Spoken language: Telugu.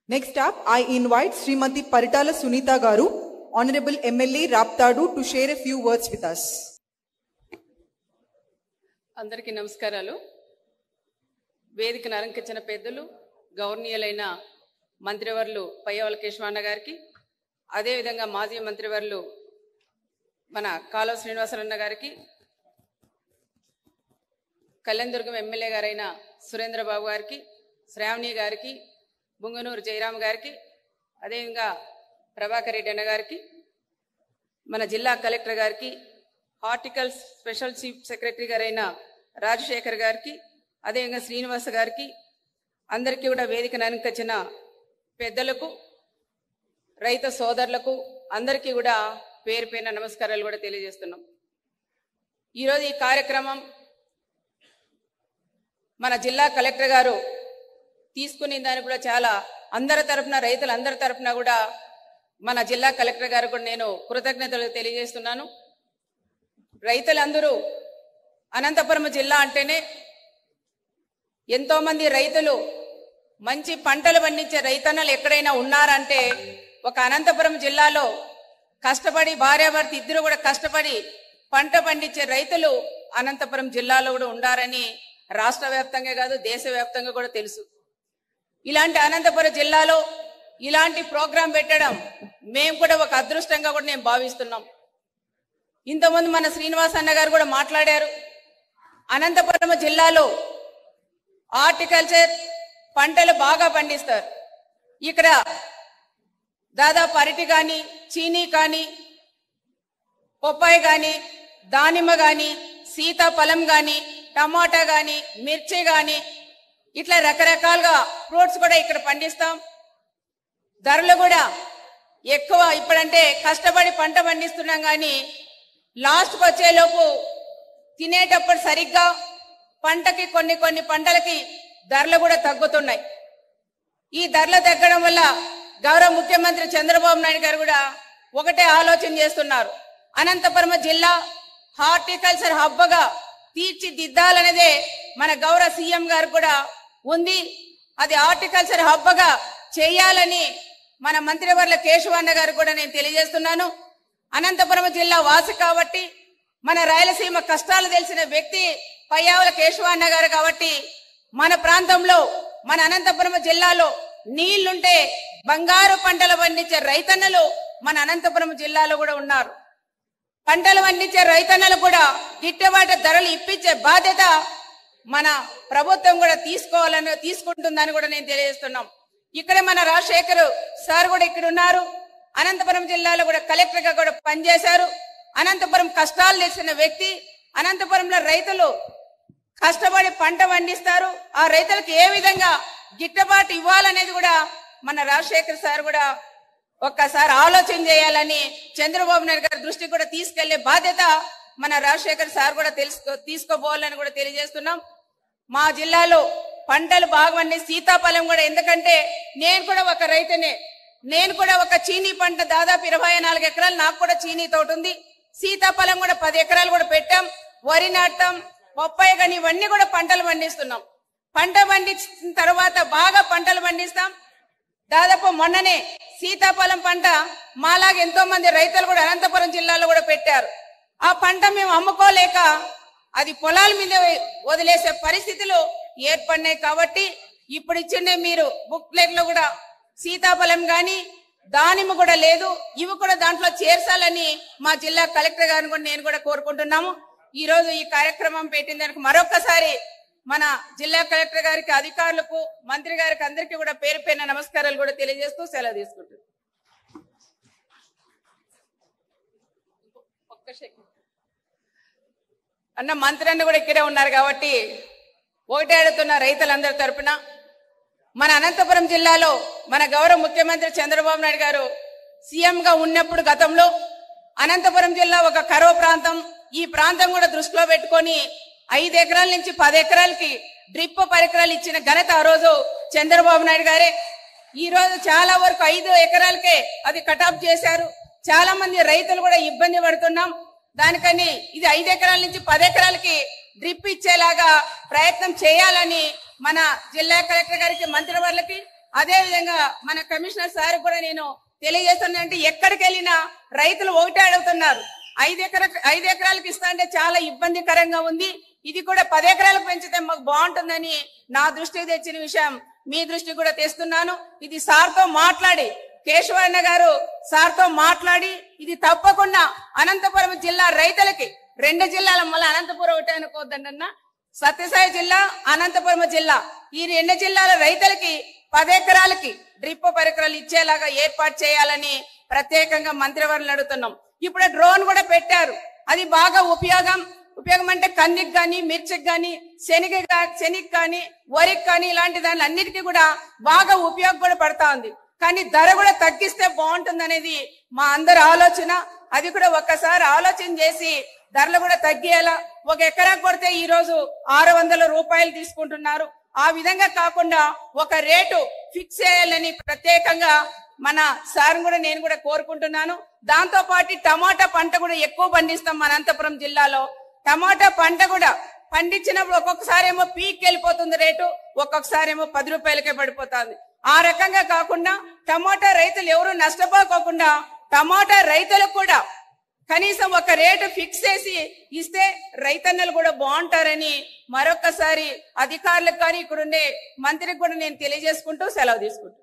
Next up, I invite Srimati Paritala Sunita Garu, Honorable MLA Raptadu, to share a few words with us. అందరికీ నమస్కారాలు. వేదికను అలంకరించిన పెద్దలు గౌరవనీయులైన మంత్రివర్యులు పయ్యావుల కేశవన్న గారికి, అదేవిధంగా మాజీ మంత్రివర్యులు మన కాలువ శ్రీనివాసరావు గారికి, కళ్యాణదుర్గం ఎమ్మెల్యే గారైన సురేంద్రబాబు గారికి, శ్రావణి గారికి, బుంగనూరు జయరామ్ గారికి, అదేవిధంగా ప్రభాకర్ రెడ్డి అన్న గారికి, మన జిల్లా కలెక్టర్ గారికి, హార్టికల్స్ స్పెషల్ చీఫ్ సెక్రటరీ గారైన రాజశేఖర్ గారికి, అదేవిధంగా శ్రీనివాస గారికి, అందరికీ కూడా వేదికను అలంకరించిన పెద్దలకు, రైతు సోదరులకు అందరికీ కూడా పేరు పేరున నమస్కారాలు కూడా తెలియజేస్తున్నాం. ఈరోజు ఈ కార్యక్రమం మన జిల్లా కలెక్టర్ గారు తీసుకునే దానికి కూడా చాలా అందరి తరఫున, రైతులందరి తరఫున కూడా మన జిల్లా కలెక్టర్ గారు కూడా నేను కృతజ్ఞతలు తెలియజేస్తున్నాను. రైతులందరూ అనంతపురం జిల్లా అంటేనే ఎంతో మంది రైతులు, మంచి పంటలు పండించే రైతన్నలు ఎక్కడైనా ఉన్నారంటే ఒక అనంతపురం జిల్లాలో కష్టపడి భార్యాభర్త ఇద్దరు కూడా కష్టపడి పంట పండించే రైతులు అనంతపురం జిల్లాలో కూడా ఉండారని రాష్ట్ర వ్యాప్తంగా కాదు దేశవ్యాప్తంగా కూడా తెలుసు. ఇలాంటి అనంతపురం జిల్లాలో ఇలాంటి ప్రోగ్రాం పెట్టడం మేము కూడా ఒక అదృష్టంగా కూడా నేను భావిస్తున్నాం. ఇంతకుముందు మన శ్రీనివాస్ అన్న గారు కూడా మాట్లాడారు. అనంతపురం జిల్లాలో హార్టికల్చర్ పంటలు బాగా పండిస్తారు. ఇక్కడ దాదాపు అరటి కానీ, చీనీ కానీ, పొప్పాయి కానీ, దానిమ్మ కానీ, సీతాఫలం కానీ, టమాటా కానీ, మిర్చి కానీ, ఇట్లా రకరకాలుగా ఫ్రూట్స్ కూడా ఇక్కడ పండిస్తాం. ధరలు కూడా ఎక్కువ. ఇప్పుడంటే కష్టపడి పంట పండిస్తున్నాం కానీ లాస్ట్కి వచ్చేలోపు తినేటప్పుడు సరిగ్గా పంటకి కొన్ని పంటలకి ధరలు కూడా తగ్గుతున్నాయి. ఈ ధరలు తగ్గడం వల్ల గౌరవ ముఖ్యమంత్రి చంద్రబాబు నాయుడు గారు కూడా ఒకటే ఆలోచన చేస్తున్నారు. అనంతపురం జిల్లా హార్టికల్చర్ హబ్గా తీర్చిదిద్దాలనేదే మన గౌరవ సీఎం గారు కూడా ఉంది. అది హార్టికల్చర్ హబ్గా చేయాలని మన మంత్రివర్యుల కేశవన్న గారు కూడా నేను తెలియజేస్తున్నాను. అనంతపురం జిల్లా వాసి కాబట్టి, మన రాయలసీమ కష్టాలు తెలిసిన వ్యక్తి పయ్యావుల కేశవన్న గారు కాబట్టి, మన ప్రాంతంలో మన అనంతపురం జిల్లాలో నీళ్లుంటే బంగారు పంటలు పండించే రైతన్నలు మన అనంతపురం జిల్లాలో కూడా ఉన్నారు. పంటలు పండించే రైతన్నలు కూడా గిట్టుబాటు ధరలు ఇప్పించే బాధ్యత మన ప్రభుత్వం కూడా తీసుకుంటుందని కూడా నేను తెలియజేస్తున్నాం. ఇక్కడ మన రాజశేఖర్ సార్ కూడా ఇక్కడ ఉన్నారు. అనంతపురం జిల్లాలో కూడా కలెక్టర్ గా కూడా పనిచేశారు. అనంతపురం కష్టాలు తెలిసిన వ్యక్తి. అనంతపురంలో రైతులు కష్టపడి పంట పండిస్తారు. ఆ రైతులకు ఏ విధంగా గిట్టుబాటు ఇవ్వాలనేది కూడా మన రాజశేఖర్ సార్ కూడా ఒక్కసారి ఆలోచన చేయాలని చంద్రబాబు నాయుడు గారి దృష్టికి కూడా తీసుకెళ్లే బాధ్యత మన రాజశేఖర్ సార్ కూడా తీసుకోపోవాలని కూడా తెలియజేస్తున్నాం. మా జిల్లాలో పంటలు బాగా పండి సీతాఫలం కూడా, ఎందుకంటే నేను కూడా ఒక రైతునే. నేను కూడా ఒక చీనీ పంట దాదాపు 24 ఎకరాలు నాకు కూడా చీనీ తోట ఉంది. సీతాఫలం కూడా 10 ఎకరాలు కూడా పెట్టాం. వరి నాటాం, బొప్పాయి కానీ ఇవన్నీ కూడా పంటలు పండిస్తున్నాం. పంట పండించిన తర్వాత బాగా పంటలు పండిస్తాం. దాదాపు మొన్ననే సీతాఫలం పంట మాలాగా ఎంతో మంది రైతులు కూడా అనంతపురం జిల్లాలో కూడా పెట్టారు. ఆ పంట మేము అమ్ముకోలేక అది పొలాల మీద వదిలేసే పరిస్థితులు ఏర్పడినాయి. కాబట్టి ఇప్పుడు ఇచ్చిండే మీరు బుక్లెట్ లో కూడా సీతాఫలం గాని దానిమ్మ కూడా లేదు. ఇవి కూడా దాంట్లో చేర్చాలని మా జిల్లా కలెక్టర్ గారిని కూడా నేను కూడా కోరుకుంటున్నాము. ఈ రోజు ఈ కార్యక్రమం పెట్టిన దానికి మరొకసారి మన జిల్లా కలెక్టర్ గారికి, అధికారులకు, మంత్రి గారికి అందరికీ కూడా పేరు పేరున నమస్కారాలు కూడా తెలియజేస్తూ సెలవు తీసుకుంటున్నాను. అన్న మంత్రి అన్న కూడా ఇక్కడే ఉన్నారు కాబట్టి ఒకటే అడుగుతున్న రైతులందరి తరపున, మన అనంతపురం జిల్లాలో మన గౌరవ ముఖ్యమంత్రి చంద్రబాబు నాయుడు గారు సీఎం గా ఉన్నప్పుడు గతంలో అనంతపురం జిల్లా ఒక కరువు ప్రాంతం. ఈ ప్రాంతం కూడా దృష్టిలో పెట్టుకొని 5 ఎకరాల నుంచి 10 ఎకరాలకి డ్రిప్ పరికరాలు ఇచ్చిన ఘనత ఆ రోజు చంద్రబాబు నాయుడు గారే. ఈ రోజు చాలా వరకు 5 ఎకరాలకే అది కటాఫ్ చేశారు. చాలా మంది రైతులు కూడా ఇబ్బంది పడుతున్నాం. దానికని ఇది 5 ఎకరాల నుంచి 10 ఎకరాలకి డ్రిప్ ఇచ్చేలాగా ప్రయత్నం చేయాలని మన జిల్లా కలెక్టర్ గారికి, మంత్రివర్యులకి, అదే విధంగా మన కమిషనర్ సార్ కూడా నేను తెలియజేస్తున్నా, ఎక్కడికి వెళ్ళినా రైతులు ఒకటే అడుగుతున్నారు, 5 ఎకరాలకు ఇస్తా అంటే చాలా ఇబ్బందికరంగా ఉంది, ఇది కూడా 10 ఎకరాలకు పెంచితే మాకు బాగుంటుందని నా దృష్టికి తెచ్చిన విషయం మీ దృష్టికి కూడా తెస్తున్నాను. ఇది సార్తో మాట్లాడి, కేశవన్న గారు సార్తో మాట్లాడి, ఇది తప్పకుండా అనంతపురం జిల్లా రైతులకి, 2 జిల్లాల మళ్ళీ అనంతపురం ఒకటే అనుకోవద్దన్న, సత్యసాయి జిల్లా, అనంతపురం జిల్లా, ఈ 2 జిల్లాల రైతులకి 10 ఎకరాలకి డ్రిప్ పరికరాలు ఇచ్చేలాగా ఏర్పాటు చేయాలని ప్రత్యేకంగా మంత్రివర్యులను అడుగుతున్నాం. ఇప్పుడు డ్రోన్ కూడా పెట్టారు, అది బాగా ఉపయోగం అంటే కందికి కానీ, మిర్చికి కానీ, శనగకి కానీ, వరికి కానీ, ఇలాంటి దాని అన్నిటికీ కూడా బాగా ఉపయోగం కూడా పడతా ఉంది. కానీ ధర కూడా తగ్గిస్తే బాగుంటుంది అనేది మా అందరి ఆలోచన. అది కూడా ఒక్కసారి ఆలోచన చేసి ధరలు కూడా తగ్గేలా, 1 ఎకరా కొడితే ఈ రోజు 600 రూపాయలు తీసుకుంటున్నారు. ఆ విధంగా కాకుండా ఒక రేటు ఫిక్స్ చేయాలని ప్రత్యేకంగా మన సార్ కూడా నేను కూడా కోరుకుంటున్నాను. దాంతో పాటు టమాటా పంట కూడా ఎక్కువ పండిస్తాం మన అనంతపురం జిల్లాలో. టమాటా పంట కూడా పండించినప్పుడు ఒక్కొక్కసారి ఏమో పీక్ వెళ్ళిపోతుంది రేటు, ఒక్కొక్కసారి ఏమో 10 రూపాయలకే పడిపోతుంది. ఆ రకంగా కాకుండా టమాటా రైతులు ఎవరు నష్టపోకోకుండా టమాటా రైతులకు కూడా కనీసం ఒక రేటు ఫిక్స్ చేసి ఇస్తే రైతన్నలు కూడా బాగుంటారని మరొకసారి అధికారులకు కానీ ఇక్కడుండే మంత్రికి కూడా నేను తెలియజేసుకుంటూ సెలవు తీసుకుంటాను.